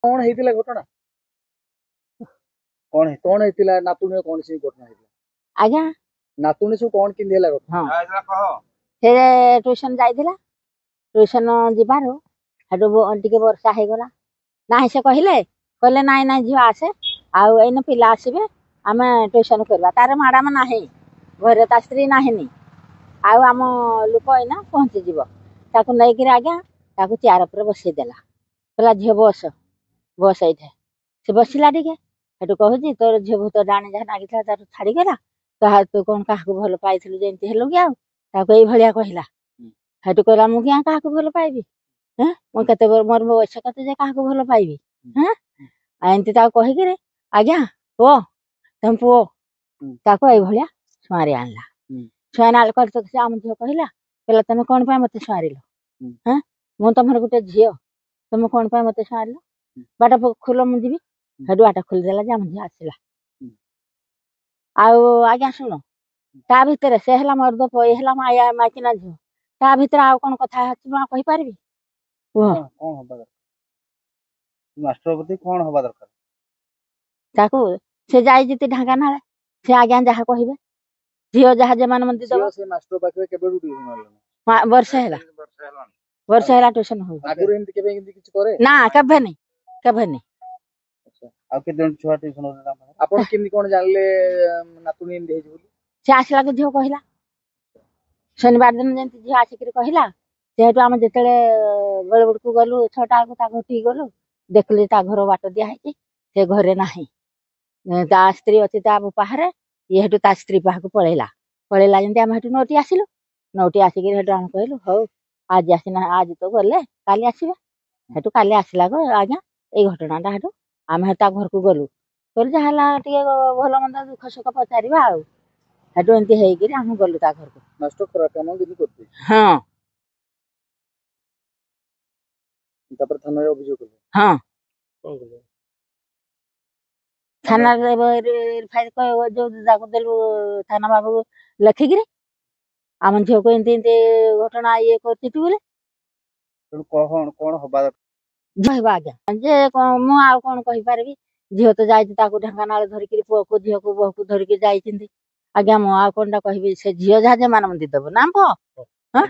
कौन हेतिला घटना कौन हेतिला नातुणी कौन सी घटना हेतिला आज्ञा नातुणी सब कौन किंदी हेला घटना से ट्यूशन जाइथिला ट्यूशन जिबारो हेडो टिके वर्षा हे गला ना से कहले नाई नाई झियो आसे आउ एने पिला आसीबे आमे ट्यूशन करबा तारे मैडम नाही घरे ता स्त्री नाहिनी आउ आम लोक एना पहुंची जीव ताकू नै कि आज्ञा ताकू चेयर पर बसई देला कहला झियो बस बस एठे से बसिला टिके हेटु कहूची तोर झियो भूत डाणी जहा नागिथा तार छाड़ी गला तू कौन काहाकू भल पाइथिलु जेंति हेलु कि आउ ताकू एई भलिया कहला हेटु कहला मु किया काहाकू भल पाइबी हैं मु केते मोर बयस केते जे काहाकू भल पाइबी हैं एंति ताकू कहि कि आज्ञा ओ तम पुओ ताकू एई भलिया सुआरी आनला सुआना कर तो से आम झियो कहला कहला तमे कोन पाए मते सुआरिलो हैं मु तमर गुटे झियो तमे कोन पाए मते सुआरिलो बाटा खोलो मु जीबी हेडु बाटा खोल देला जे आम झियो आसिला आउ आज्ञा सुनो ता भितर से हला मर्द पई हला माया माकिना झियो ता भितर आउ कोन कथा हछि मा कहि पारबी कौन होबा दरकार मास्टर प्रति कौन होबा दरकार ताकू से जाई जति ढांगा नाले से आज्ञा जहा कहिबे झियो जहा जे मान मंदी दबो से मास्टर पाखे केबे ट्यूशन मारला वर्ष हेला ट्यूशन हो आगुर एंति केबे एंति किछ करे ना कबे नहीं अच्छा आ के जन छुआ ट्यूशन होला आपण केमि कोन जानले नातुनी एंति हे बोली से आसला के झियो कहला शनिवार दिन जेंति झियो आसिकरी कहला सेहेतु आम जेतले बेलबुड़कू गलु 6टा को ता घटी गलु देखली ता घर बाट दिया है से घरे नाही ता स्त्री अछि ता बाहर ये हेतु ता स्त्री पाहक पळेला जेंति आम हेतु नोटी आसिलु नोटी आसिकरी हेतु आम कहलु हौ आज आसिना आज तो गले काली आसीबा हेतु काली आसिला गो आज्ञा ए घटनाटा हेतु आम हेता घर को गलु कहलु जहाला टिके भल मंद दुख सुख पचारिबा आ हेतु एंति हेगिरी आम गलु ता घर को मास्टर खरा काम किदि करते हां तापर थाना रे अभियोग करले हां कोन करले थाना रे फाइल को जो जाको देलु थाना बाबू लखिगिरी आम झियो को एंति एंति घटना ये करती तू बोले कौन होबा कहबा आज्ञा जे मु आ कोन कहि पारबी झियो तो जाई ताको ढंगा नाले धरिकरी पुओ को झियो को बहु को धरिकरी जाई चिंदी आज्ञा मु आ कोनटा कहबी से झियो जा जे मान मंदी दबो नाम पो हां